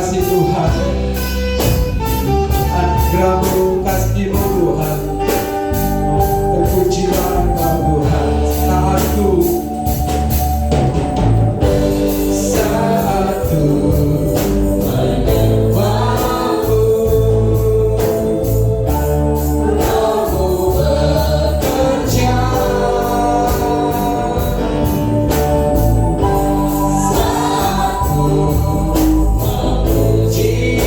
kasih Tuhan, anugerah-Mu, kasih-Mu Tuhan. Terpujilah Engkau Tuhan. Saatku Memuji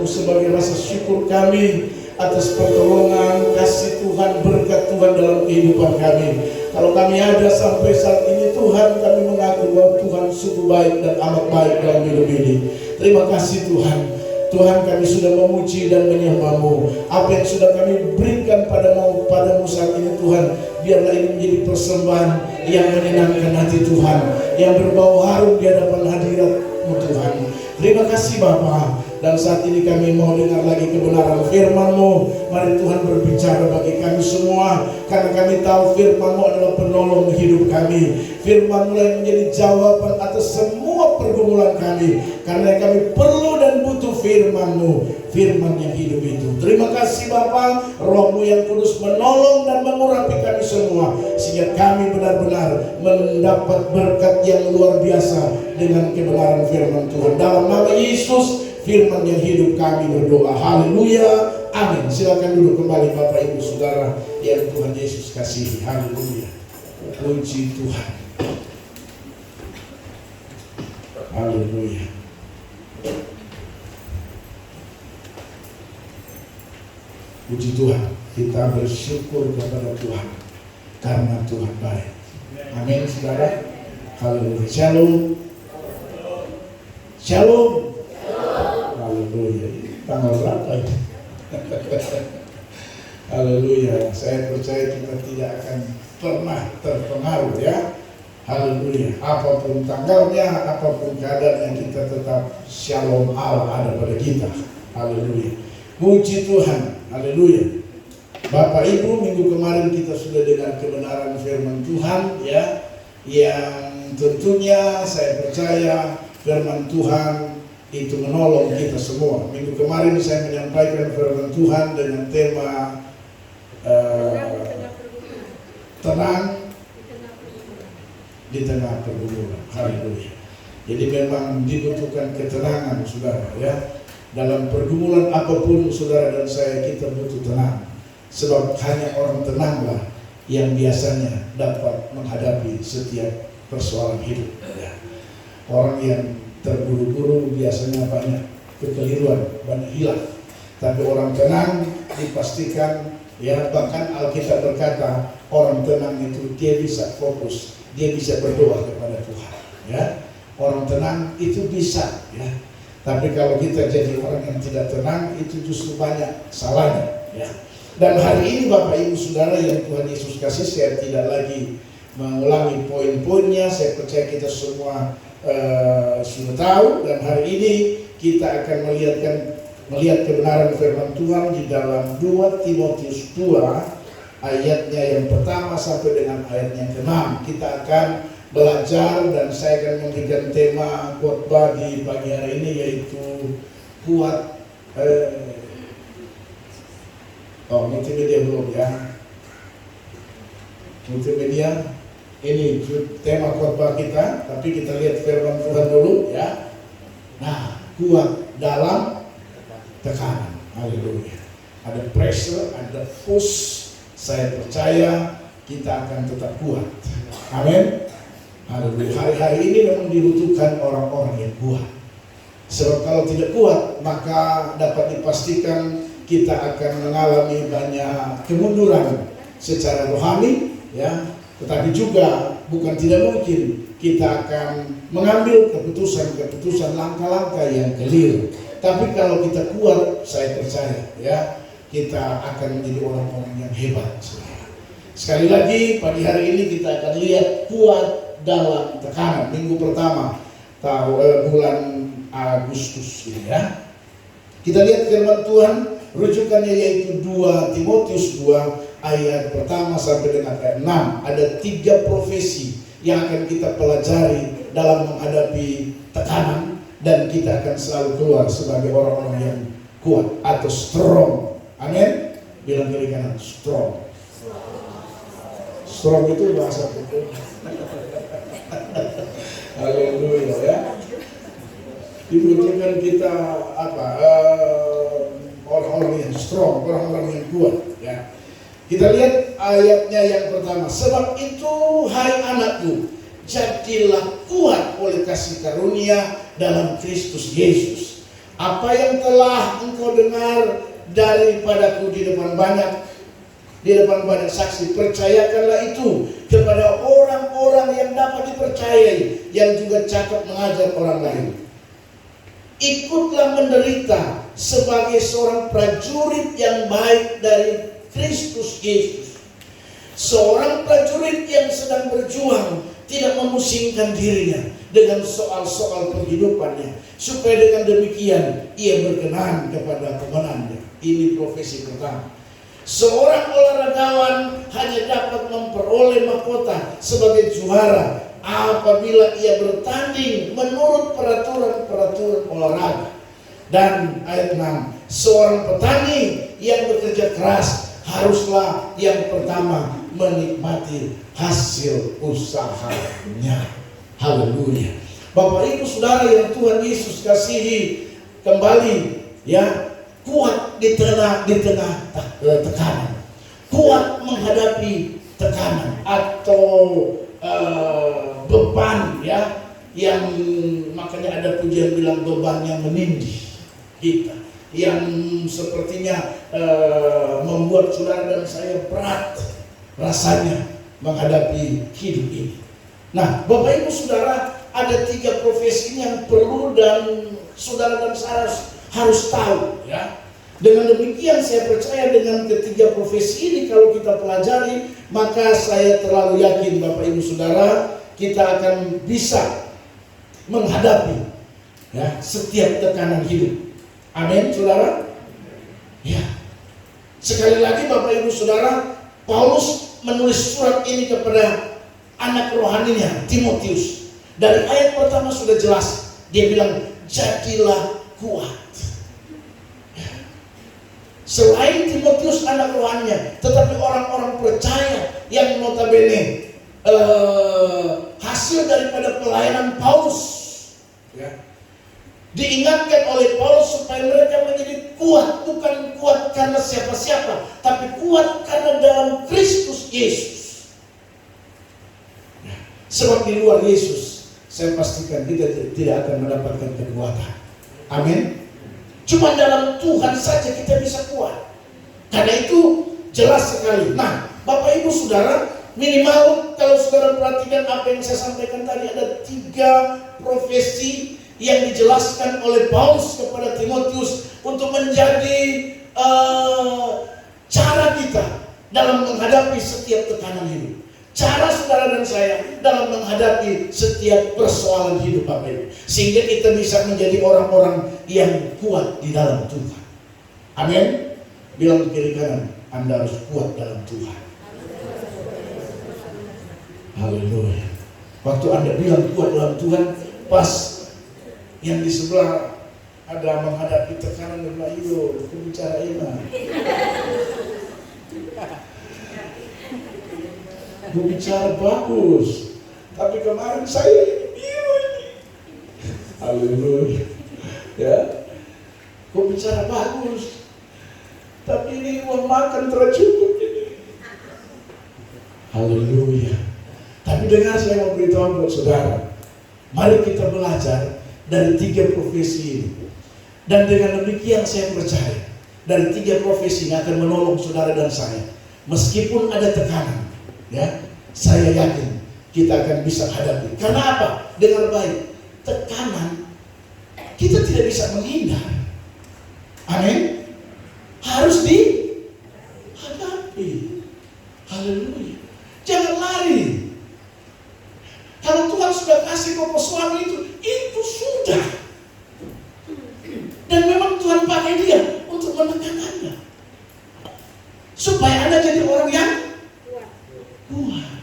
Sebagai rasa syukur kami atas pertolongan, kasih Tuhan, berkat Tuhan dalam kehidupan kami. Kalau kami ada sampai saat ini Tuhan, kami mengaku bahwa Tuhan sungguh baik dan amat baik dalam hidup ini. Terima kasih Tuhan. Tuhan, kami sudah memuji dan menyembah-Mu. Apa yang sudah kami berikan padamu saat ini Tuhan, biarlah ini menjadi persembahan yang menyenangkan hati Tuhan, yang berbau harum di hadapan hadirat-Mu Tuhan. Terima kasih Bapa. Dan saat ini kami mau dengar lagi kebenaran firman-Mu. Mari Tuhan berbicara bagi kami semua, karena kami tahu firman-Mu adalah penolong hidup kami. Firman-Mu yang menjadi jawaban atas semua pergumulan kami, karena kami perlu dan butuh firman-Mu, firman yang hidup itu. Terima kasih Bapa, Roh-Mu yang kudus menolong dan mengurapi kami semua, sehingga kami benar-benar mendapat berkat yang luar biasa dengan kebenaran firman Tuhan. Dalam nama Yesus, firman yang hidup kami berdoa. Haleluya, amin. Silakan duduk kembali Bapak Ibu Saudara yang Tuhan Yesus kasihi. Haleluya, puji Tuhan. Haleluya. Puji Tuhan. Kita bersyukur kepada Tuhan karena Tuhan baik. Amin saudara. Haleluya. Shalom. Shalom. Haleluya. Tanggal berapa ya? Haleluya. Saya percaya kita tidak akan pernah terpengaruh ya. Haleluya. Apapun tanggalnya, apapun keadaannya, kita tetap shalom Allah ada pada kita. Haleluya. Puji Tuhan. Haleluya. Bapak Ibu, minggu kemarin kita sudah dengar kebenaran firman Tuhan ya, yang tentunya saya percaya firman Tuhan itu menolong kita semua. Minggu kemarin saya menyampaikan firman Tuhan dengan tema tenang di tengah pergumulan. Haleluya. Jadi memang dibutuhkan ketenangan saudara ya. Dalam pergumulan apapun saudara dan saya, kita butuh tenang. Sebab hanya orang tenanglah yang biasanya dapat menghadapi setiap persoalan hidup ya. Orang yang terburu-buru biasanya banyak kekeliruan, banyak hilaf. Tapi orang tenang dipastikan ya, bahkan Alkitab berkata orang tenang itu dia bisa fokus, dia bisa berdoa kepada Tuhan ya. Orang tenang itu bisa ya. Tapi kalau kita jadi orang yang tidak tenang, itu justru banyak salahnya ya. Dan hari ini Bapak Ibu Saudara yang Tuhan Yesus kasih, saya tidak lagi mengulangi poin-poinnya. Saya percaya kita semua sudah tahu. Dan hari ini kita akan melihat kebenaran firman Tuhan di dalam 2 Timotius 2 ayatnya yang pertama sampai dengan ayat yang ke-6. Kita akan belajar dan saya akan memberikan tema khotbah di pagi hari ini, yaitu kuat. Multimedia belum ya. Multimedia ini tema khotbah kita, tapi kita lihat firman Tuhan dulu ya. Nah, kuat dalam tekanan. Haleluya. Ada pressure, ada push. Saya percaya kita akan tetap kuat. Amin. Haleluya. Hari-hari ini memang dibutuhkan orang-orang yang kuat. Sebab kalau tidak kuat, maka dapat dipastikan kita akan mengalami banyak kemunduran secara rohani ya. Tetapi juga bukan tidak mungkin kita akan mengambil keputusan langkah-langkah yang keliru. Tapi kalau kita kuat, saya percaya ya, kita akan menjadi orang-orang yang hebat. Sekali lagi pagi hari ini kita akan lihat kuat dalam tekanan. Minggu pertama bulan Agustus ini ya. Kita lihat firman Tuhan, rujukannya yaitu 2 Timotius 2 ayat pertama sampai dengan ayat 6. Ada 3 profesi yang akan kita pelajari dalam menghadapi tekanan, dan kita akan selalu keluar sebagai orang-orang yang kuat atau strong. Amin. Bilang kiri kanan, strong. Strong itu bahasa itu. Haleluya ya. Dibutuhkan kita orang-orang yang strong, orang-orang yang kuat ya. Kita lihat ayatnya yang pertama. Sebab itu hai anakku, jadilah kuat oleh kasih karunia dalam Kristus Yesus. Apa yang telah engkau dengar daripadaku di depan banyak saksi, percayakanlah itu kepada orang-orang yang dapat dipercayai, yang juga cakap mengajar orang lain. Ikutlah menderita sebagai seorang prajurit yang baik dari Kristus Yesus. Seorang prajurit yang sedang berjuang tidak memusingkan dirinya dengan soal-soal penghidupannya, supaya dengan demikian ia berkenan kepada komandannya. Ini profesi pertama. Seorang olahragawan hanya dapat memperoleh mahkota sebagai juara apabila ia bertanding menurut peraturan olahraga. Dan ayat 6, seorang petani yang bekerja keras haruslah yang pertama menikmati hasil usahanya. Haleluya. Bapak Ibu Saudara yang Tuhan Yesus kasihi, kembali ya, kuat di tengah tekanan, kuat menghadapi tekanan atau beban ya, yang makanya ada pujian bilang beban yang menindih kita, yang sepertinya membuat saudara dan saya berat rasanya menghadapi hidup ini. Nah, Bapak Ibu Saudara, ada 3 profesi yang perlu dan saudara dan saya harus tahu ya. Dengan demikian saya percaya dengan ketiga profesi ini kalau kita pelajari, maka saya terlalu yakin Bapak Ibu Saudara, kita akan bisa menghadapi ya setiap tekanan hidup. Amin Saudara. Ya. Sekali lagi Bapak Ibu Saudara, Paulus menulis surat ini kepada anak rohaninya Timotius. Dari ayat pertama sudah jelas, dia bilang jadilah kuat. Selain Timotius anak rohaninya, tetapi orang-orang percaya yang notabene hasil daripada pelayanan Paulus ya, diingatkan oleh Paulus supaya mereka menjadi kuat, bukan kuat karena siapa-siapa, tapi kuat karena dalam Kristus Yesus. Sebab di luar Yesus, saya pastikan kita tidak akan mendapatkan kekuatan. Amin. Cuma dalam Tuhan saja kita bisa kuat. Karena itu jelas sekali. Nah, Bapak Ibu Saudara, minimal kalau saudara perhatikan apa yang saya sampaikan tadi, ada 3 profesi yang dijelaskan oleh Paulus kepada Timotius untuk menjadi cara kita dalam menghadapi setiap tekanan hidup. Cara saudara dan saya dalam menghadapi setiap persoalan hidup Bapak Ibu, sehingga kita bisa menjadi orang-orang yang kuat di dalam Tuhan. Amin. Bilang kiri kanan, Anda harus kuat dalam Tuhan. Haleluya. Waktu Anda bilang kuat dalam Tuhan, pas yang di sebelah ada menghadapi tekanan dan bilang, "Yo, aku bicara iman. Gue bicara bagus, tapi kemarin saya ini." Haleluya. Ya, gue bicara bagus, tapi ini uang makan tercukup ini. Haleluya. Tapi dengar, saya mau beritahu buat saudara, mari kita belajar dari 3 profesi ini. Dan dengan demikian saya percaya dari 3 profesi ini akan menolong saudara dan saya. Meskipun ada tekanan, ya, saya yakin kita akan bisa hadapi. Karena apa? Dengar baik, tekanan kita tidak bisa menghindar. Amin. Harus dihadapi. Haleluya. Jangan lari. Kalau Tuhan sudah kasih kau suami itu sudah. Dan memang Tuhan pakai dia untuk menekan Anda. Supaya Anda jadi orang yang kuat.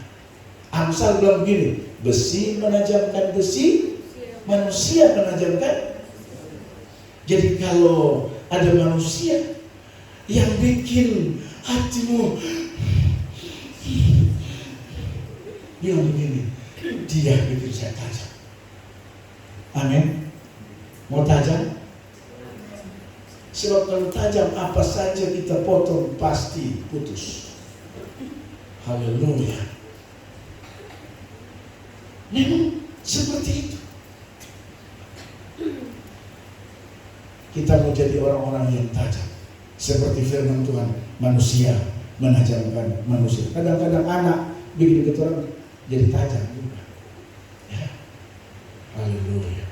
Amsal bilang begini, besi menajamkan besi, manusia menajamkan. Jadi kalau ada manusia yang bikin hatimu bilang begini, dia bikin saya tajam. Amin. Mau tajam? Sebab kalau tajam apa saja kita potong pasti putus. Haleluya. Memang seperti itu. Kita mau jadi orang-orang yang tajam. Seperti firman Tuhan, manusia menajamkan manusia. Kadang-kadang anak bikin kita orang jadi tajam juga. Ya. Haleluya.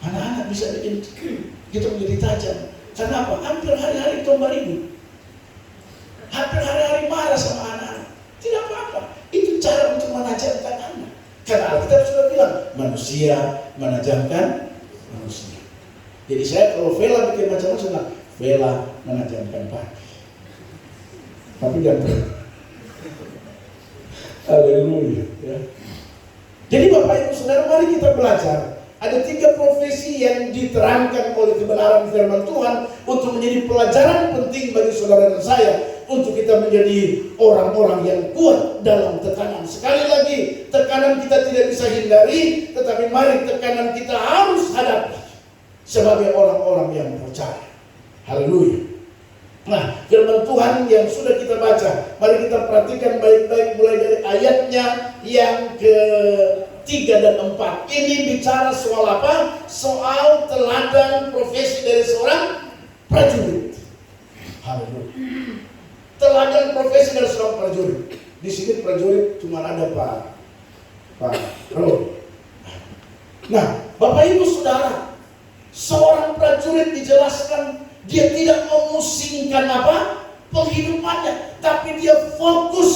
Anak-anak bisa bikin kita menjadi tajam. Karena apa? Hampir hari-hari kita ribut. Hampir hari-hari marah sama anak-anak. Tidak apa-apa. Itu cara untuk menajamkan anak. Karena Alkitab sudah bilang, manusia menajamkan manusia. Jadi saya kalau Vela bikin macam-macam, Vela menajamkan pagi. Tapi jangan. Haleluya. Ya. Jadi Bapak Ibu Saudara, mari kita belajar. Ada 3 profesi yang diterangkan oleh kebenaran firman Tuhan untuk menjadi pelajaran penting bagi saudara dan saya untuk kita menjadi orang-orang yang kuat dalam tekanan. Sekali lagi, tekanan kita tidak bisa hindari, tetapi mari tekanan kita harus hadapi sebagai orang-orang yang percaya. Haleluya. Nah, firman Tuhan yang sudah kita baca, mari kita perhatikan baik-baik mulai dari ayatnya yang ke-3 dan 4. Ini bicara soal apa? Soal teladan profesi dari seorang prajurit. Haleluya. Teladan profesi dari seorang prajurit. Di sini prajurit cuma ada Pak Roy. Nah, Bapak Ibu Saudara, seorang prajurit dijelaskan dia tidak memusingkan apa? Penghidupannya, tapi dia fokus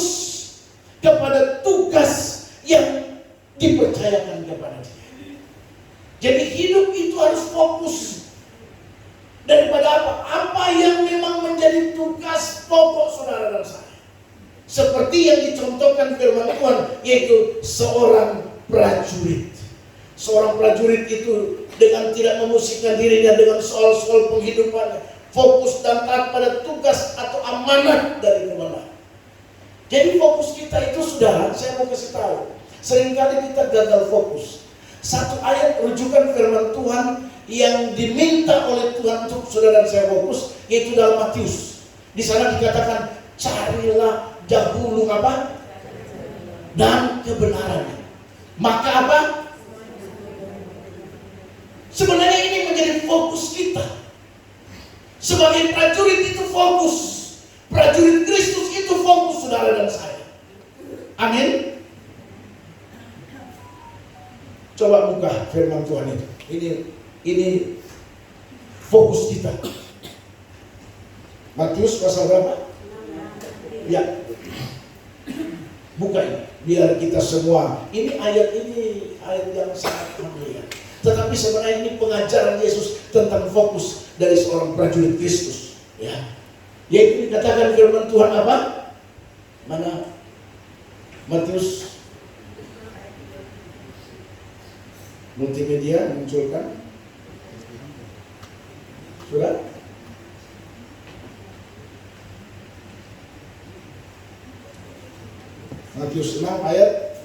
kepada tugas yang dipercayakan kepada dia. Jadi hidup itu harus fokus daripada apa? Apa yang memang menjadi tugas pokok saudara dan saya. Seperti yang dicontohkan firman Tuhan, yaitu seorang prajurit. Seorang prajurit itu dengan tidak memusingkan dirinya dengan soal-soal penghidupannya, fokus dan taat pada tugas atau amanah dari komandan. Jadi fokus kita itu, saudara, saya mau kasih tahu, seringkali kita gagal fokus. Satu ayat rujukan firman Tuhan yang diminta oleh Tuhan untuk saudara dan saya fokus, yaitu dalam Matius. Di sana dikatakan, carilah dahulu apa? Dan kebenarannya. Maka apa? Sebenarnya ini menjadi fokus kita. Sebagai prajurit itu fokus. Prajurit Kristus itu fokus saudara dan saya. Amin. Coba buka firman Tuhan itu. Ini fokus kita. Matius pasal berapa? Ya. Buka ini. Biar kita semua. Ini ayat yang sangat familiar. Tetapi sebenarnya ini pengajaran Yesus tentang fokus dari seorang prajurit Kristus. Ya. Yaitu dikatakan firman Tuhan apa? Mana? Matius. Multimedia munculkan. Sudah? Matius 6 ayat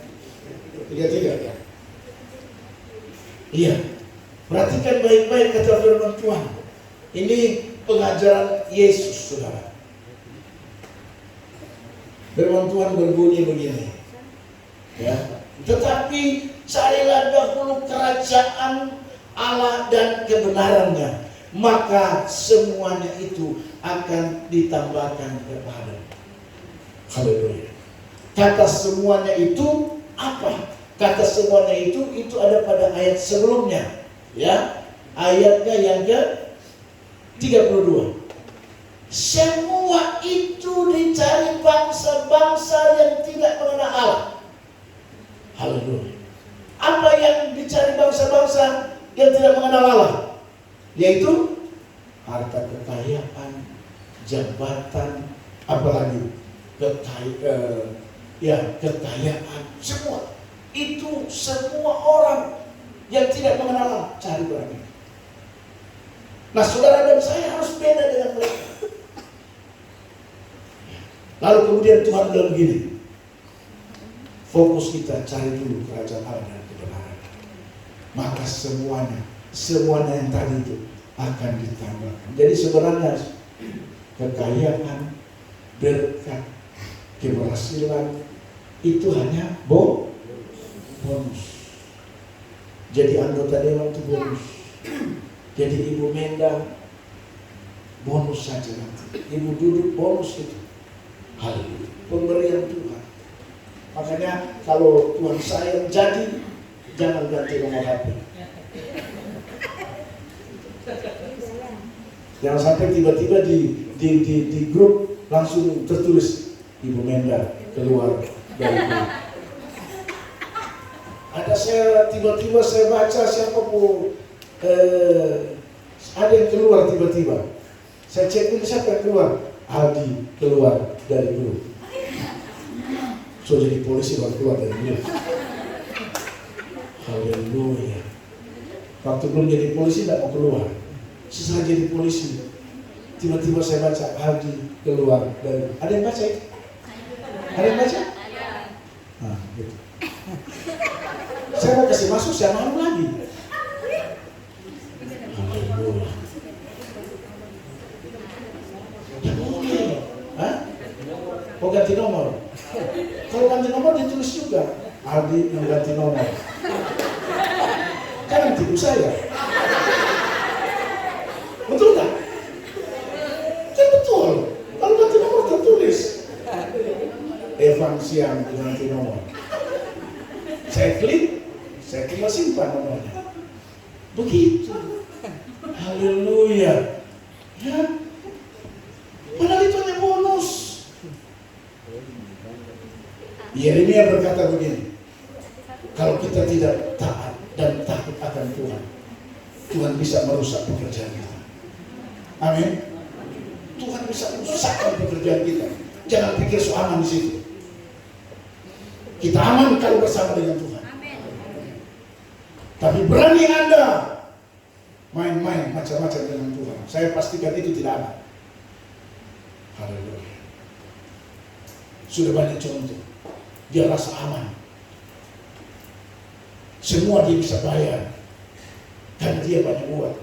33 ya. Iya, perhatikan baik-baik kata firman Tuhan. Ini pengajaran Yesus, saudara. Firman Tuhan berbunyi begini, ya. Tetapi carilah dahulu kerajaan Allah dan kebenarannya, maka semuanya itu akan ditambahkan kepada. Haleluya. Kata semuanya itu apa? Kata semuanya itu ada pada ayat sebelumnya, ya. Ayatnya yang ke 32. Semua Semua itu dicari bangsa-bangsa yang tidak mengenal Allah. Haleluya. Apa yang dicari bangsa-bangsa yang tidak mengenal Allah? Yaitu harta kekayaan, jabatan, apalagi kekayaan. Semua itu, semua orang yang tidak mengenal Allah cari barang itu. Nah, saudara dan saya harus beda dengan mereka. Lalu kemudian Tuhan bilang begini, fokus kita cari dulu kerajaan Allah dan kebenaran, maka semuanya yang tadi itu akan ditambahkan. Jadi sebenarnya kekayaan, berkat, keberhasilan itu hanya bonus. Jadi anggota dewan itu bonus. Jadi ibu Menda bonus saja nanti. Ibu duduk bonus itu. Haleluya. Pemberian Tuhan. Makanya kalau Tuhan sayang jadi, jangan ganti nomor HP. Jangan sampai tiba-tiba di grup langsung tertulis Ibu Menda keluar dari grup. Tiba-tiba saya baca siapa pun ada yang keluar tiba-tiba. Saya cek ini siapa yang keluar? Aldi keluar dari grup. So jadi polisi baru keluar dari grup. Haleluya. Waktu belum jadi polisi tidak mau keluar. Setelah jadi polisi, tiba-tiba saya baca Aldi keluar dari. Ada yang baca itu? Ada yang baca? Nah, gitu. Saya mau kasih masuk, saya malu lagi. Haleluya. Ya boleh. Hah? Oh, ganti nomor. Kalau ganti nomor ditulis juga Aldi yang ganti nomor. Jangan tipu saya. Betul tak? Kan betul. Kalau ganti nomor tertulis Evan Siang ganti nomor. Saya klik, saya tinggal simpan nomornya. Begitu. Haleluya. Ya. Padahal itu hanya bonus. Yeremia berkata begini, kalau kita tidak taat dan takut akan Tuhan, Tuhan bisa merusak pekerjaan kita. Amin. Tuhan bisa merusakkan pekerjaan kita. Jangan pikir so aman di situ. Kita aman kalau bersama dengan Tuhan. Tapi berani Anda main-main macam-macam dengan Tuhan, saya pastikan itu tidak aman. Haleluya. Sudah banyak contoh. Dia rasa aman. Semua dia bisa bayar. Dan dia banyak buat.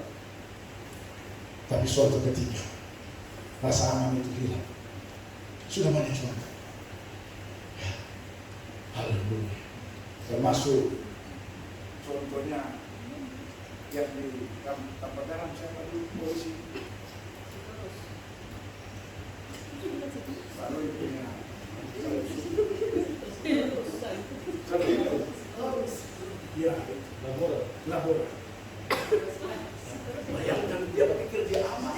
Tapi suatu ketika rasa aman itu hilang. Sudah banyak contoh. Ya. Haleluya. Termasuk contohnya yang di tempat dalam siapa dulu polisi. Lalu punya ya, labor. Bayangkan dia pikir dia aman.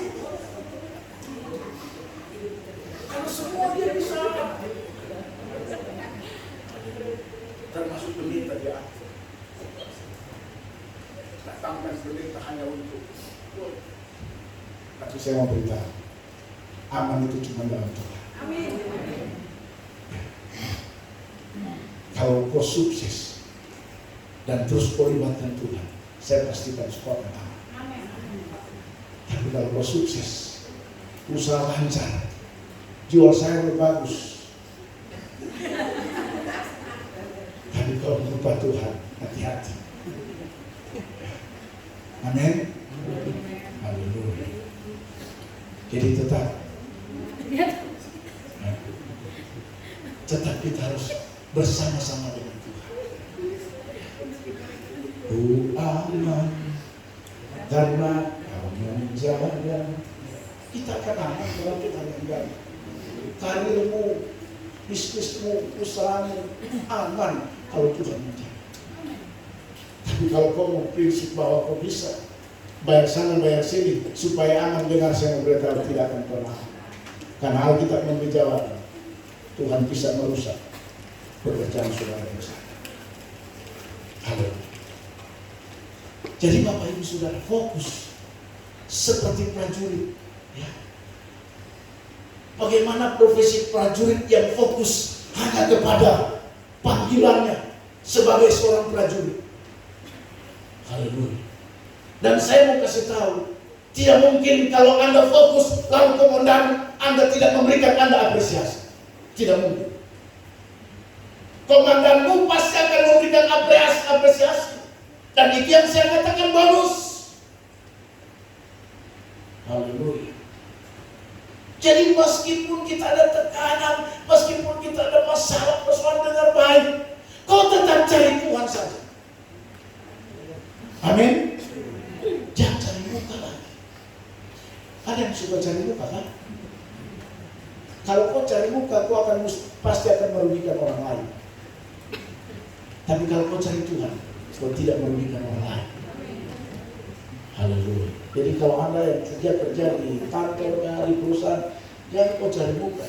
Kalau semua dia bisa. Termasuk pendeta dia. Datangkan pendeta hanya untuk. Tapi saya mau beritahu, aman itu cuma dalam Tuhan. Amin. Kalau kau sukses dan terus kau libatkan Tuhan, saya pastikan kau akan aman. Tapi kalau kau sukses, usaha lancar, jual sayur bagus, tapi kalau lupa Tuhan, hati-hati. Amin. Haleluya. Jadi tetap kita harus bersama-sama dengan Tuhan. Ku aman karena Kau menjaga. Kita akan aman kalau Tuhan yang jaga. Karirmu, bisnismu, usahamu aman kalau Tuhan menjaga. Tapi kalau kau mau prinsip bahwa kau bisa bayar sana bayar sini supaya aman, dengar saya memberitahu, tidak akan pernah. Karena Alkitab memberitakan Tuhan bisa merusak pekerjaan saudara yang sana. Haleluya. Jadi Bapak Ibu Saudara fokus seperti prajurit. Ya. Bagaimana profesi prajurit yang fokus hanya kepada panggilannya sebagai seorang prajurit. Haleluya. Dan saya mau kasih tahu, tidak mungkin kalau Anda fokus lalu komandan Anda tidak memberikan Anda apresiasi. Tidak mungkin. Komandanmu pasti akan memberikan apresiasi. Dan itu yang saya katakan bagus. Haleluya. Jadi meskipun kita ada tekanan, meskipun kita ada masalah, persoalan dengar baik, kau tetap cari Tuhan saja. Amin. Jangan cari muka lagi. Ada yang suka cari muka kan? Kalau kau cari muka, kau pasti akan merugikan orang lain. Tapi kalau kau cari Tuhan, kau tidak merugikan orang lain. Haleluya. Jadi kalau Anda yang kerja di kantornya, di perusahaan, jangan kau cari muka.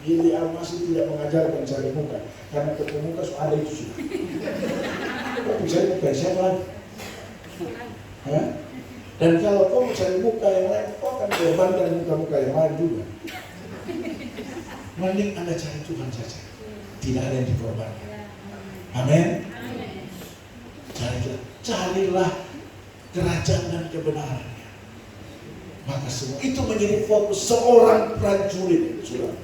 Gili Almasih tidak mengajarkan cari muka, karena ketemu muka ada itu sudah. Kau cari muka siapa lagi? Dan kalau kau cari muka yang lain, kau akan korbankan muka-muka yang lain juga. Mending Anda cari Tuhan saja. Tidak ada yang dikorbankan. Amin. Carilah kerajaan dan kebenarannya. Maka semua itu menjadi fokus seorang prajurit, saudara.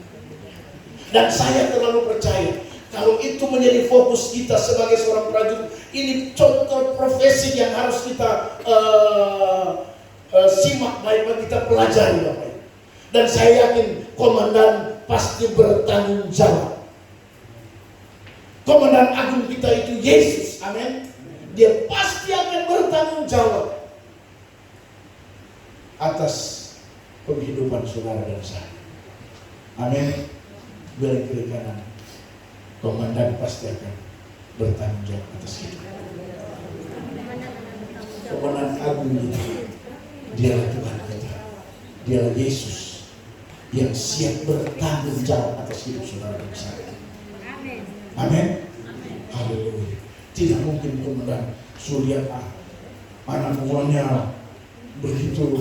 Dan saya terlalu percaya kalau itu menjadi fokus kita sebagai seorang prajurit, ini contoh profesi yang harus kita simak baik-baik, kita pelajari Bapak Ibu. Dan saya yakin komandan pasti bertanggung jawab. Komandan agung kita itu Yesus, amin. Dia pasti akan bertanggung jawab atas penghidupan saudara dan saya. Amin. Balik kiri kanan, komandan pasti akan bertanggung jawab atas hidup. Komandan agung itu, dialah Tuhan kita, dialah Yesus yang siap bertanggung jawab atas hidup saudara dan saya. Amin. Haleluya. Tidak mungkin komandan Surya anak buahnya begitu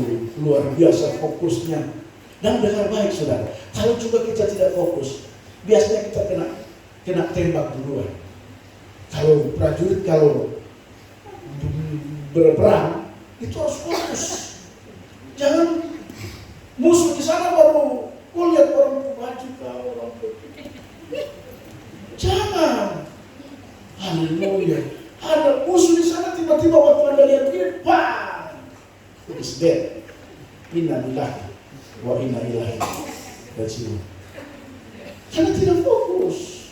luar biasa fokusnya. Dan dengar baik saudara, kalau juga kita tidak fokus, biasanya kita kena tembak duluan. Kalau prajurit kalau berperang itu harus fokus. Jangan musuh di sana baru lihat orang baju kau orang putih. Jangan. Haleluya. Ada musuh di sana tiba-tiba waktu Anda lihat dia, bang, it's dead. Inna lillahi wa inna ilaihi raji'un. Karena tidak fokus.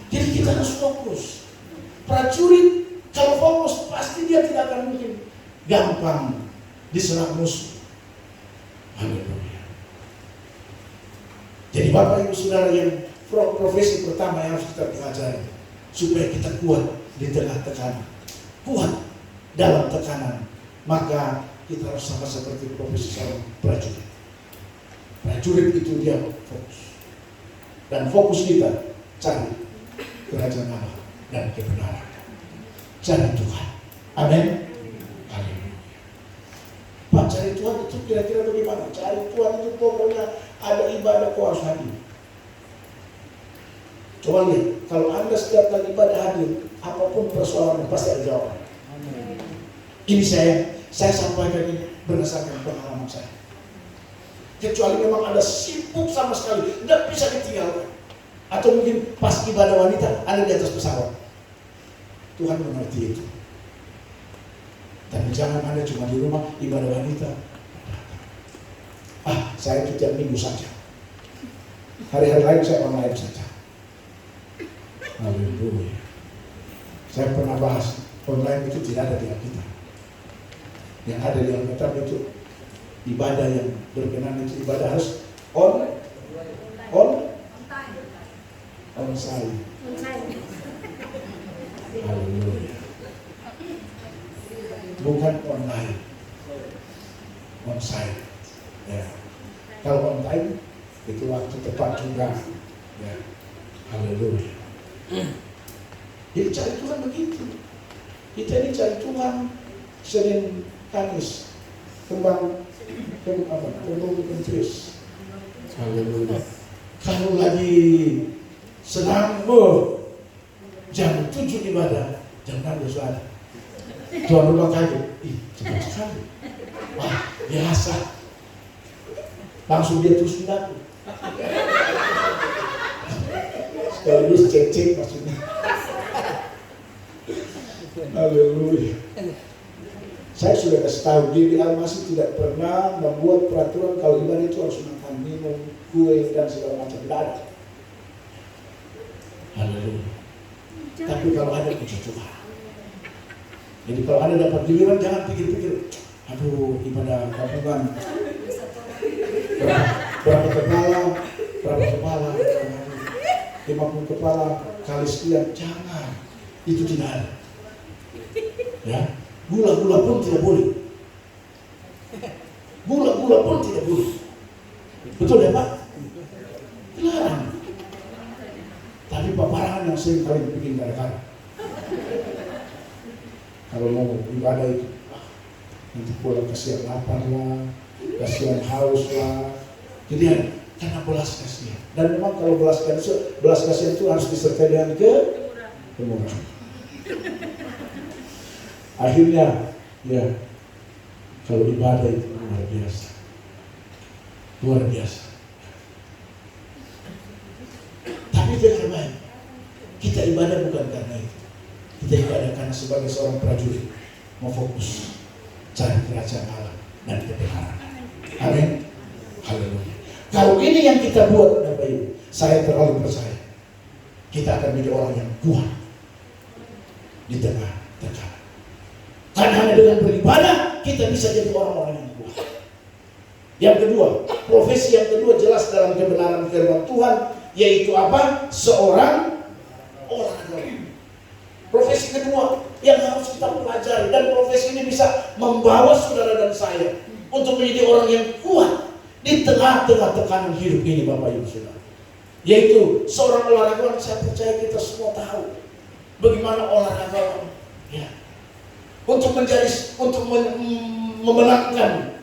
Jadi kita harus fokus. Prajurit kalau fokus pasti dia tidak akan mungkin gampang diserang musuh. Haleluya. Jadi Bapak Ibu Saudara, yang profesi pertama yang harus kita pelajari supaya kita kuat di tengah tekanan, kuat dalam tekanan, maka kita harus sama seperti profesi seorang prajurit. Prajurit itu dia fokus, dan fokus kita cari kerajaan Allah dan kebenaran, cari Tuhan. Amin. Haleluya. Pak, cari Tuhan itu kira-kira bagaimana? Cari Tuhan itu pokoknya ada ibadah kau harus hadir. Coba lihat, kalau Anda setiap kali ibadah hadir, apapun persoalannya pasti ada jawaban. Ini saya sampaikan ini berdasarkan pengalaman saya. Kecuali memang Anda sibuk sama sekali, tidak bisa ditinggalkan. Atau mungkin pas ibadah wanita, Anda di atas pesawat. Tuhan mengerti itu. Tapi jangan Anda cuma di rumah ibadah wanita. Saya itu tiap minggu saja. Hari-hari lain saya online saja. Haleluya. Saya pernah bahas, online itu tidak ada di Alkitab. Yang ada di Alkitab itu ibadah yang berkenan, itu ibadah harus on-site. Haleluya. Bukan online, on-site. Ya. Kalau on time itu waktu tepat juga. Ya. Haleluya. Jadi cari Tuhan begitu. Kita ini cari Tuhan Senin Kamis, kembang kentris. Haleluya. Kalau lagi senang, jam 7 ibadah, jam 6 sudah ada. Tuan rumah kaget, cepat sekali. Wah, biasa. Langsung dia tusun aku. Sekaligus cek maksudnya. Haleluya. Saya sudah kasih tahu, di Almasih tidak pernah membuat peraturan kalau ibadah itu harus makan, minum, kue dan segala macam. Tidak ada. Haleluya. Tapi kalau ada puji Tuhan. Jadi kalau ada dapat giliran jangan pikir-pikir, aduh ibadah gabungan. Berapa kepala, 50 kepala kali sekian, jangan. Itu tidak ada. Ya, gula-gula pun tidak boleh. Gula-gula pun tidak boleh. Betul ya Pak? Dilarang. Tapi paparan yang sering kali bikin gara-gara. Kalau mau ibadah itu, nanti pulang kasihan lapar lah, kasihan haus lah. Jadi karena belas kasihan. Dan memang kalau belas kasihan itu harus disertai dengan kemurahan. Akhirnya, ya, kalau ibadah itu luar biasa. Luar biasa. Tapi dengar baik, kita ibadah bukan karena itu. Kita ibadah karena sebagai seorang prajurit mau fokus cari kerajaan Allah dan kebenaran. Amin. Haleluya. Kalau ini yang kita buat, Bapak Ibu, saya terlalu percaya kita akan menjadi orang yang kuat di tengah tekanan. Karena hanya dengan beribadah kita bisa jadi orang-orang yang kuat. Yang kedua, profesi yang kedua jelas dalam kebenaran firman Tuhan, yaitu apa? Seorang olahraga. Profesi kedua yang harus kita pelajari, dan profesi ini bisa membawa saudara dan saya untuk menjadi orang yang kuat di tengah-tengah tekanan hidup ini, Bapak Ibu Saudara. Yaitu seorang olahraga. Saya percaya kita semua tahu bagaimana olahraga, ya, untuk memenangkan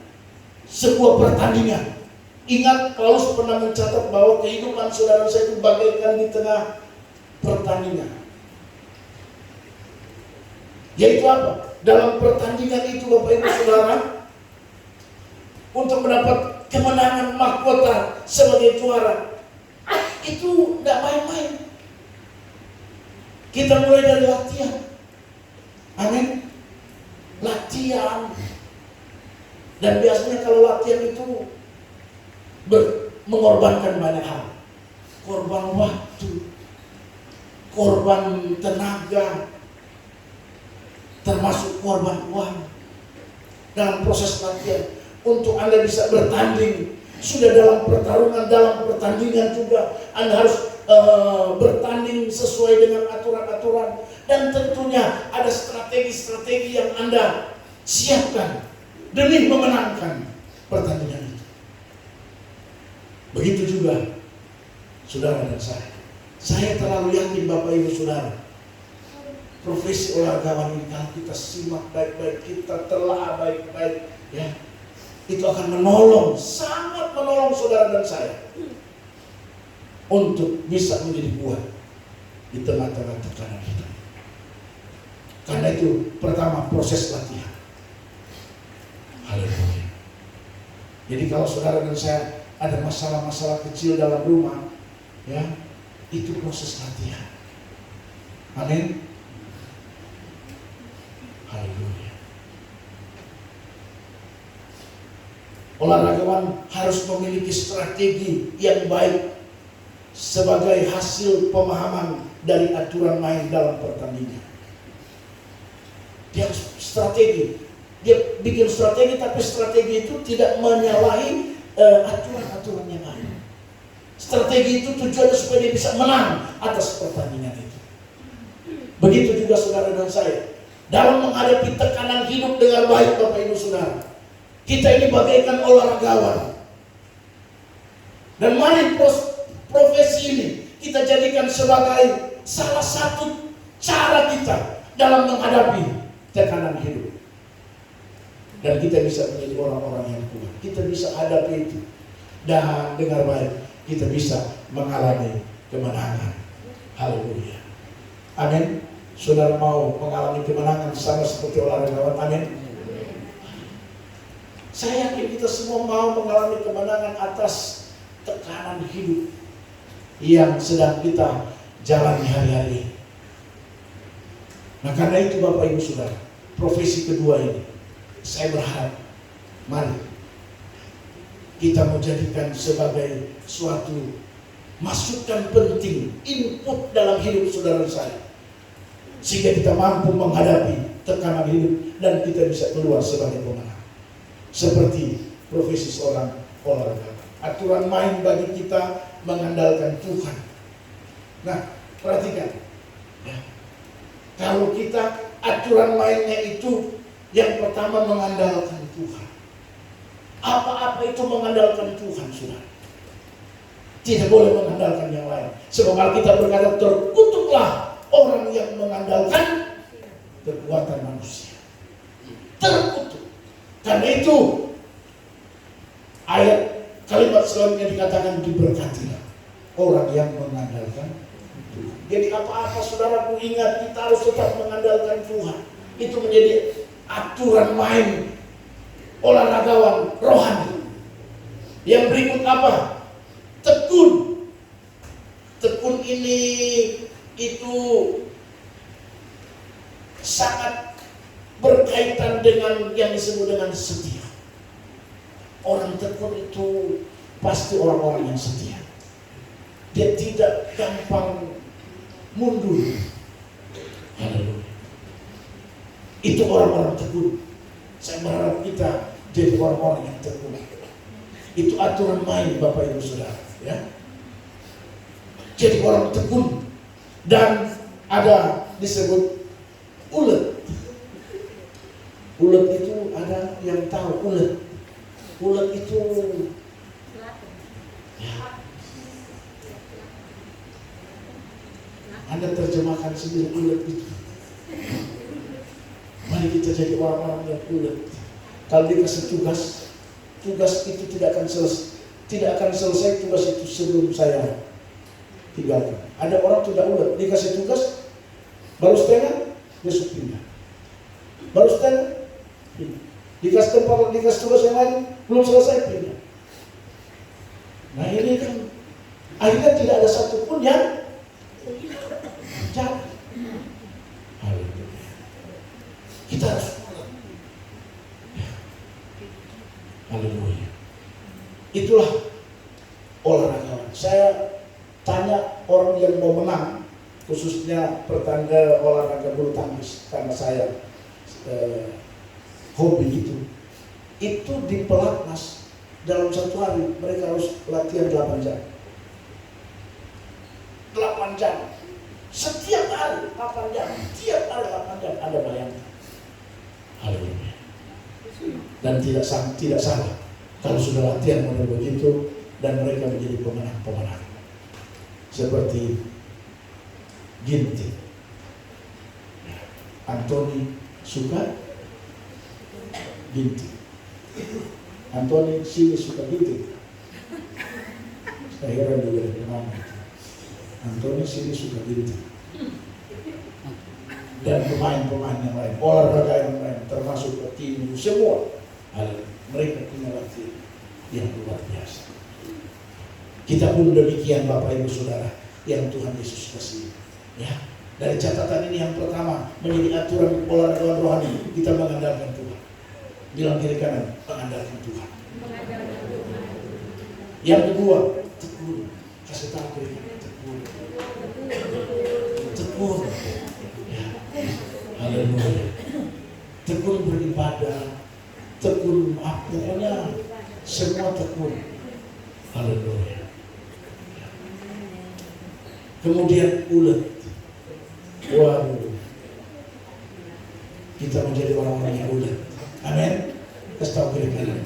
sebuah pertandingan. Ingat, Paulus pernah mencatat bahwa kehidupan saudara saya itu bagaikan di tengah pertandingan. Yaitu apa? Dalam pertandingan itu, Bapak Ibu Saudara, untuk mendapat kemenangan mahkota sebagai juara, itu tidak main-main. Kita mulai dari latihan. Amin. Latihan. Dan biasanya kalau latihan itu mengorbankan banyak hal. Korban waktu, korban tenaga, termasuk korban uang. Dalam proses latihan, untuk Anda bisa bertanding, sudah dalam pertarungan, dalam pertandingan juga Anda harus bertanding sesuai dengan aturan-aturan, dan tentunya ada strategi-strategi yang Anda siapkan demi memenangkan pertandingan itu. Begitu juga saudara dan saya. Saya terlalu yakin, Bapak Ibu Saudara, profesi olahragawan ini kalau kita simak baik-baik, kita telah baik-baik, ya, itu akan menolong, sangat menolong saudara dan saya untuk bisa menjadi kuat di tengah-tengah tekanan kita. Karena itu pertama, proses latihan. Haleluya. Jadi kalau saudara dan saya ada masalah-masalah kecil dalam rumah, ya, itu proses latihan. Amin. Haleluya. Olahragawan harus memiliki strategi yang baik sebagai hasil pemahaman dari aturan main dalam pertandingan. Dia harus strategi. Dia bikin strategi, tapi strategi itu tidak menyalahi aturan-aturan yang ada. Strategi itu tujuannya supaya dia bisa menang atas pertandingan itu. Begitu juga saudara dan saya. Dalam menghadapi tekanan hidup dengan baik, Bapak Ibu Saudara, kita ini bagaikan olahragawan. Dan mari profesi ini kita jadikan sebagai salah satu cara kita dalam menghadapi tekanan hidup. Dan kita bisa menjadi orang-orang yang kuat. Kita bisa hadapi itu. Dan dengar baik, kita bisa mengalami kemenangan. Haleluya. Amin. Saudara mau mengalami kemenangan sama seperti olahragawan? Amin. Saya yakin kita semua mau mengalami kemenangan atas tekanan hidup yang sedang kita jalani hari-hari. Nah, karena itu Bapak Ibu Saudara, profesi kedua ini saya berharap mari kita menjadikan sebagai suatu masukan penting, input dalam hidup saudara saya, sehingga kita mampu menghadapi tekanan hidup dan kita bisa keluar sebagai pemenang. Seperti profesi seorang olahraga, aturan main bagi kita mengandalkan Tuhan. Nah, perhatikan ya. Kalau kita aturan mainnya itu yang pertama mengandalkan Tuhan. Apa-apa itu mengandalkan Tuhan, saudara. Tidak boleh mengandalkan yang lain. Sebab Alkitab berkata, terkutuklah orang yang mengandalkan kekuatan manusia. Terkutuk. Karena itu ayat kalimat selanjutnya dikatakan diberkatilah orang yang mengandalkan Tuhan. Jadi apa-apa saudaraku ingat, kita harus tetap mengandalkan Tuhan. Itu menjadi aturan main olahragawan rohani. Yang berikut apa? Tekun. Tekun ini itu sangat berkaitan dengan yang disebut dengan setia. Orang tekun itu pasti orang-orang yang setia. Dia tidak gampang mundur. Haleluya. Itu orang-orang tekun. Saya berharap kita jadi orang-orang yang tekun. Itu aturan main Bapak Ibu Saudara, ya. Jadi orang tekun. Dan ada disebut ulet. Ulet itu ada yang tahu ulet. Ulet itu ya. Anda terjemahkan sendiri ulet itu. Mari kita jadi orang-orang yang ulet. Kalau dikasih tugas itu tidak akan selesai tugas itu sebelum saya tinggalkan. Ada orang tidak ulet, dikasih tugas baru setengah, besok pindah. Baru setengah, pindah. Dikasih tugas yang lain, belum selesai, pindah. Nah ini kan akhirnya tidak ada satupun yang jadi. Kita harus haleluya. Itulah olahragawan. Saya tanya orang yang mau menang, khususnya pertanda olahraga bulu tangkis, karena saya hobi itu di pelatnas dalam satu hari mereka harus latihan 8 jam. 8 jam. Setiap hari 8 jam. Tiap hari 8 jam. Anda bayangkan. Haleluya. Dan tidak salah kalau sudah latihan model begitu dan mereka menjadi pemenang-pemenang. Seperti Ginting. Anthony suka Ginting. Anthony sini suka Ginting. Saya heran juga dengan Anthony sini suka Ginting. Dan pemain-pemain yang lain, olahraga yang lain, termasuk petinju, semua mereka punya latihan yang luar biasa. Kita pun demikian Bapak Ibu Saudara yang Tuhan Yesus kasih. Ya, dari catatan ini yang pertama menjadi aturan olahraga rohani, kita mengandalkan Tuhan. Bilang kiri kanan, mengandalkan Tuhan. Yang kedua, tekun. Kasih tahu kiri kanan, tekun. Tekun. Haleluya. Tekun beribadah, tekun pokoknya semua tekun. Haleluya. Kemudian ulet. Waduh. Kita menjadi orang-orang yang ulet. Amin. Kasih tahu kiri kanan.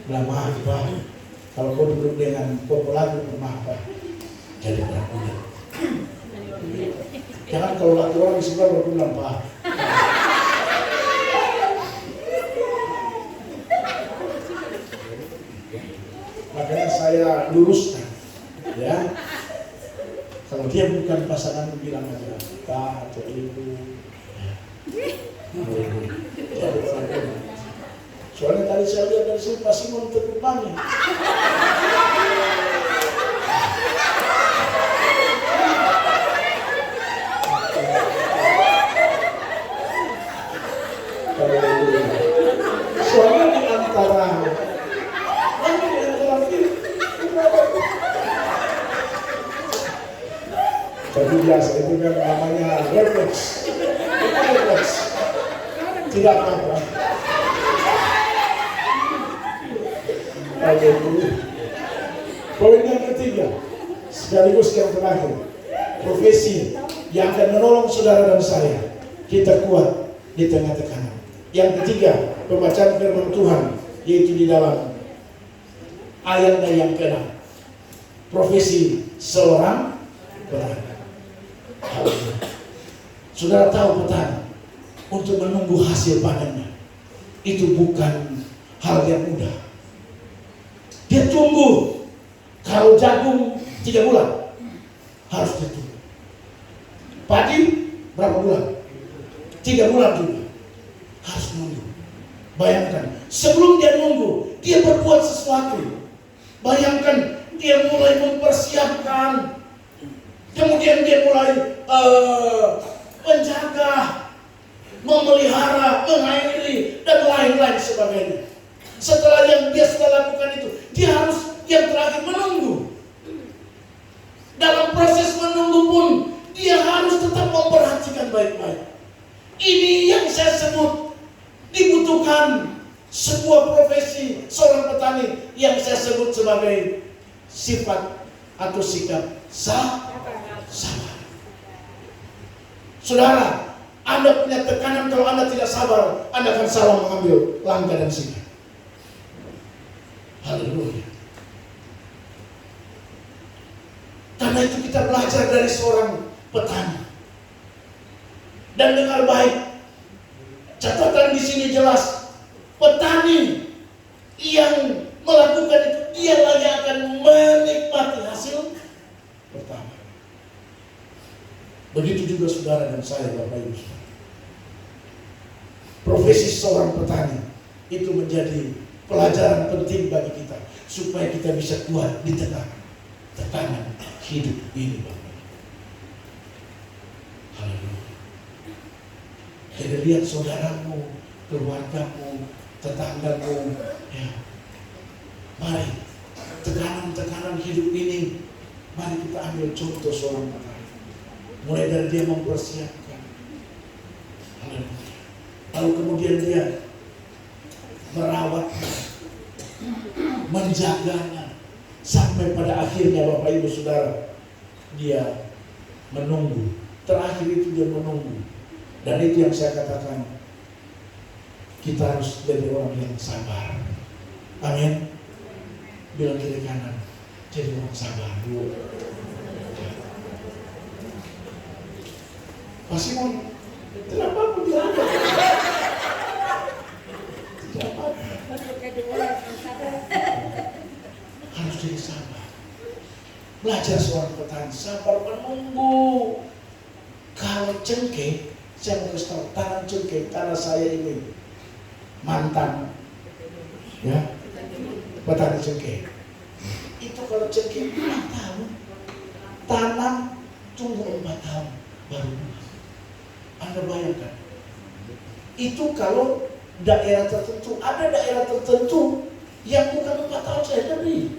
Maaf Pak, Kalau kau duduk dengan pelaku rumah apa? Jadi berguna. Jangan kalau laki orang di sebelah berguna Pak. Makanya saya luruskan, ya. Kalau dia bukan pasangan, bilang aja Pak atau Ibu. Soalnya tadi saya lihat dari sini Pak Simon terdepannya. Soalnya di antara tapi biasa itu kan namanya refleks. Tidak apa-apa. Poin yang ketiga, sekaligus yang terakhir, profesi yang akan menolong saudara dan saya kita kuat di tengah tekanan. Yang ketiga, pembacaan firman Tuhan, yaitu di dalam ayatnya yang ke-6, profesi seorang petani. Saudara tahu petani untuk menunggu hasil panennya itu bukan hal yang mudah. Dia tunggu. Kalau jagung 3 bulan harus ditunggu. Padi berapa bulan? 3 bulan juga harus nunggu. Bayangkan, sebelum dia nunggu, dia berbuat sesuatu. Bayangkan, dia mulai mempersiapkan. Kemudian dia mulai menjaga, memelihara, mengairi, dan lain-lain sebagainya. Setelah yang dia sudah lakukan itu, dia harus yang terakhir menunggu. Dalam proses menunggu pun, dia harus tetap memperhatikan baik-baik. Ini yang saya sebut dibutuhkan sebuah profesi seorang petani yang saya sebut sebagai sifat atau sikap sabar. Saudara, Anda punya tekanan, kalau Anda tidak sabar, Anda akan salah mengambil langkah dan sikap. Haleluya. Karena itu kita belajar dari seorang petani. Dan dengar baik, catatan di sini jelas, petani yang melakukan itu, dialah yang akan menikmati hasil pertama. Begitu juga saudara dan saya, Bapak Ibu. Profesi seorang petani itu menjadi pelajaran penting bagi kita supaya kita bisa kuat di tengah tekanan hidup ini, Bapak. Haleluya. Jadi lihat saudaramu, keluargamu, tetanggamu, ya. Mari tekanan-tekanan hidup ini, mari kita ambil contoh seorang petani. Mulai dari dia mempersiapkan, haleluya. Lalu kemudian dia merawatnya, menjaganya, sampai pada akhirnya Bapak Ibu Saudara, dia menunggu. Terakhir itu dia menunggu. Dan itu yang saya katakan, kita harus jadi orang yang sabar. Amin. Bilang kiri kanan, jadi orang sabar. Pak Simon, kenapa aku bilang? Harus jadi sabar. Belajar seorang petani, sabar menunggu. Kalau cengkeh, saya mau kasih tahu, tanam cengkeh, tanah saya ini mantan, ya, petani cengkeh. Itu kalau cengkeh 4 tahun, tanam tunggu 4 tahun baru buah. Anda bayangkan, itu kalau daerah tertentu, ada daerah tertentu yang bukan 4 tahun saya lebih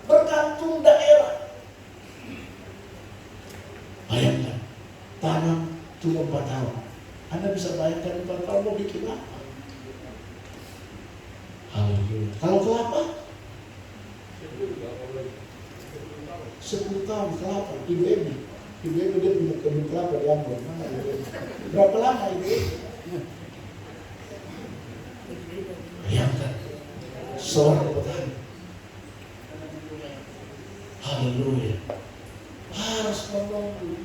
bergantung daerah. Bayangkan, tanam tunggu 4 tahun. Anda bisa bayangkan 4 tahun mau bikin apa? Haleluya. Kalau kelapa 10 tahun kelapa, Ibu Emi dia punya kebun kelapa di Ambon. Mana Ibu Emi? Berapa lama Ibu Emi? Bayangkan, seorang petani Haleluya. Harus menunggu.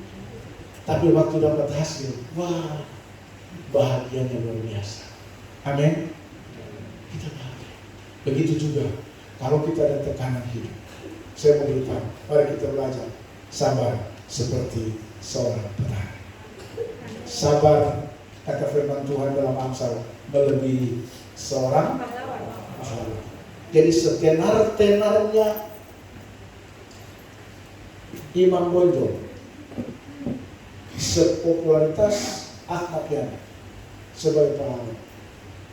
Tapi waktu dapat hasil, wah, bahagianya luar biasa. Amin. Kita bahagia. Begitu juga kalau kita ada tekanan hidup. Saya mau beritahu, mari kita belajar sabar seperti seorang petani. Sabar, kata firman Tuhan dalam Amsal, melebihi seorang pahlawan. Jadi setenar-tenarnya Imam Bonjol, sepopularitas Ahmad Yani sebagai pahlawan.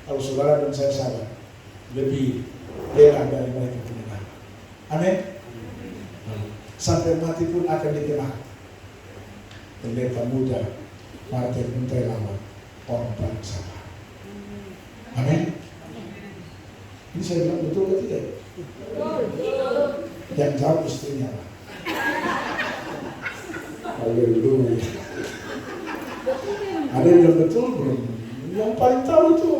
Kalau saudara dan saya sabar, lebih enak dari mereka punya nama. Amin. Sampai mati pun akan dikenal. Pendeta muda Martin Muntailawan, orang paling sabar. Amin. Ini saya bilang betul atau tidak? Yang jawab istrinya. Haleluya. Ada yang bilang betul belum? Yang paling tahu itu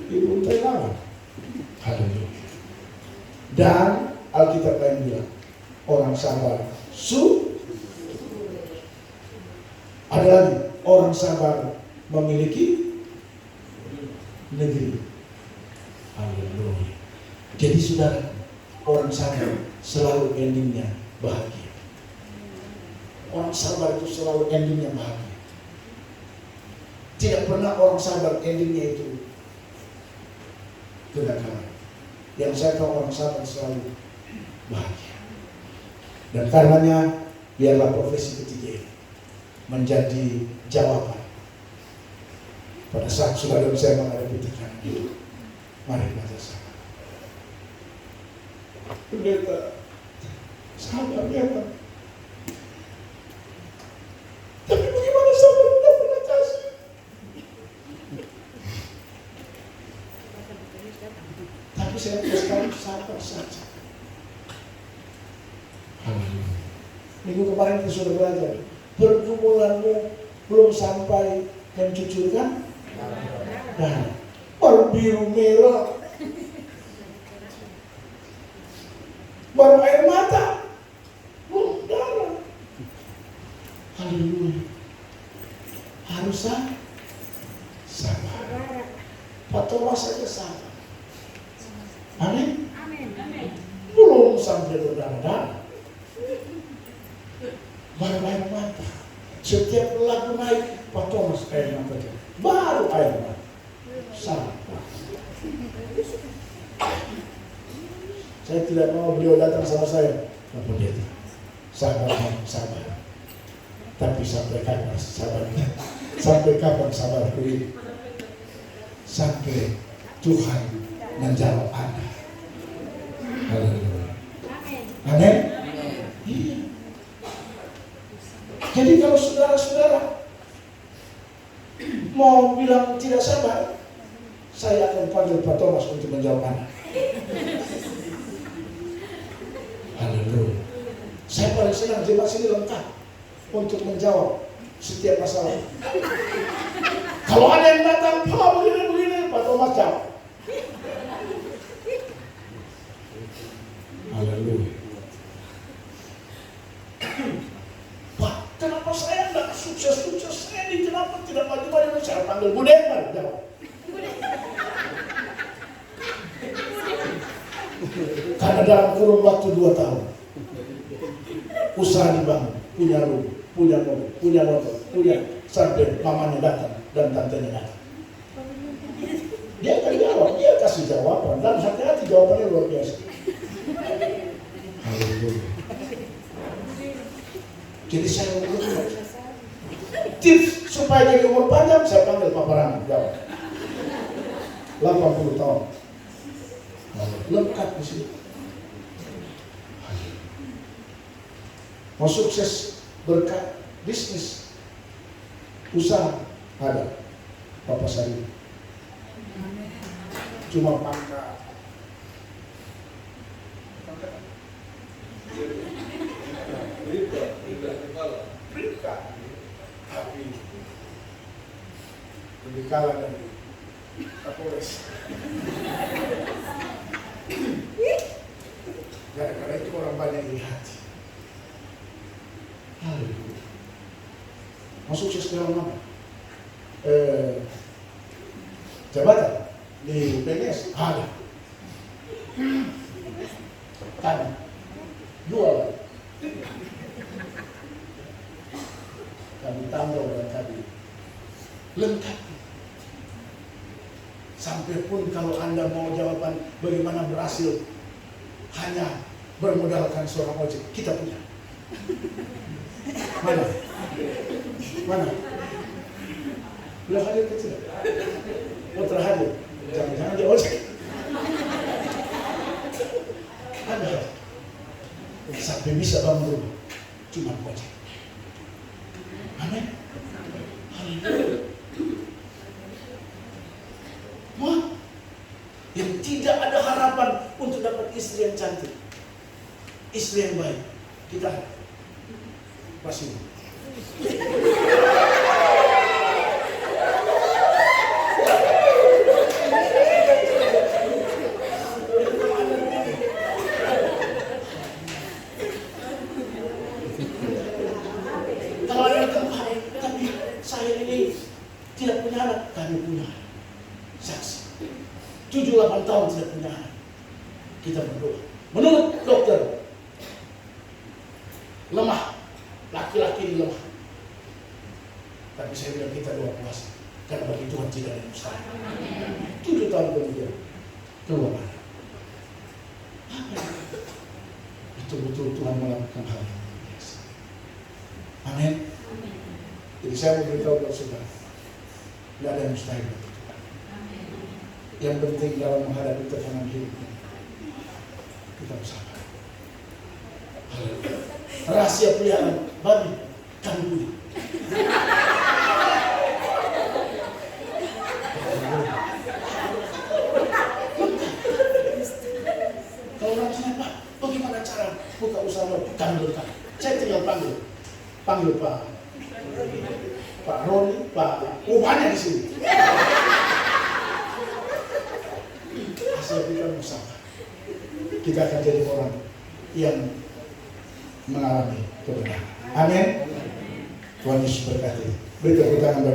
Ibu Muntailawan. Haleluya. Dan Alkitab lain bilang, orang sabar ada lagi, orang sabar memiliki negeri. Haleluya. Jadi saudara, orang sabar selalu endingnya bahagia. Orang sabar itu selalu endingnya bahagia. Tidak pernah orang sabar endingnya itu kegagalan. Yang saya tahu orang sabar selalu bahagia. Dan karenanya biarlah profesi ketiga ini menjadi jawaban pada saat saudara dan saya menghadapi tekanan hidup. Mari kita sabar. Pendeta, sabar ya Pak. Tapi bagaimana sabar tidak pernah kasih? Tapi saya terus sekali sabar saja. Minggu kemarin kita sudah belajar, pergumulanmu belum sampai mencucurkan darah, baru biru merah, baru air mata, belum darah. Haleluya. Harus sabar. Pak Thomas saja sabar. Amin. Belum sampai berdarah-darah, baru air mata. Setiap lagu naik, Pak Thomas air mata, baru air mata. Sabar. Saya tidak mau beliau datang sama saya, Pak Pendeta, sabar. Tapi sampai kapan sabarnya? Sampai kapan sabarku ini? Sampai Tuhan menjawab Anda. Haleluya. Amin. Iya. Jadi kalau saudara-saudara mau bilang tidak sabar, saya akan panggil Pak Thomas untuk menjawab Anda. Haleluya. Saya paling senang jemaat sini lengkap untuk menjawab setiap masalah. Kalau ada yang datang, Pak begini, Pak Thomas jawab. Haleluya. Pak, kenapa saya tidak sukses-sukses? Saya ini kenapa tidak maju-maju? Saya panggil Bude, jawab. Karena dalam kurun waktu 2 tahun, usaha dibangun, punya rumah, punya mobil, punya motor, sampai mamanya datang dan tantenya datang. Dia akan jawab, dia kasih jawaban, dan hati-hati jawabannya luar biasa. Haleluya. Jadi saya mengucapkan tips supaya jadi umur panjang, saya panggil Pak Parang jawab. 80 tahun. Lengkap di sini. Mau sukses berkat bisnis, usaha ada Bapak Sari. Cuma pangkat. Berita. Tapi lebih kalah dari Kapolres. Gara-gara itu orang banyak iri hati. Haleluya. Mau sukses dalam apa? Jabatan di PNS ada. Kan jual. Kami tambah dan kami lengkap. Sampai pun kalau Anda mau jawaban bagaimana berhasil hanya bermodalkan seorang ojek, kita punya. Mana? Mana? Belum hadir kecil. Oh terhadir. Jangan-jangan dia ojek. Ada. Sampai bisa bangun rumah cuma ojek. Amin. Wah, yang tidak ada harapan untuk dapat istri yang cantik, istri yang baik, kita pasti. Kalau ada yang tapi saya ini tidak punya anak, kami punya anak. Saksi 7-8 tahun tidak punya anak. Kita berdoa. Menurut dokter, lemah. Laki-laki ini lemah. Tapi saya bilang kita doa puasa. Karena bagi Tuhan tidak ada mustahil. 7 tahun kemudian keluar anak. Betul-betul Tuhan melakukan hal yang biasa. Amin. Jadi saya mau beritahu kepada saudara, tidak ada yang mustahil bagi Tuhan. Yang penting dalam menghadapi tekanan hidup ini, kita bersabar. Rahasia peliharaan babi kami punya. Kalau orang tanya, Pak, bagaimana cara buka usaha babi? Kami berkata, saya tinggal panggil Pak Roni, Pak banyak di sini. Hasil kita bersama, kita akan jadi orang yang mengalami kebenaran. Amin. Tuhan Yesus berkati. Beri tepuk tangan.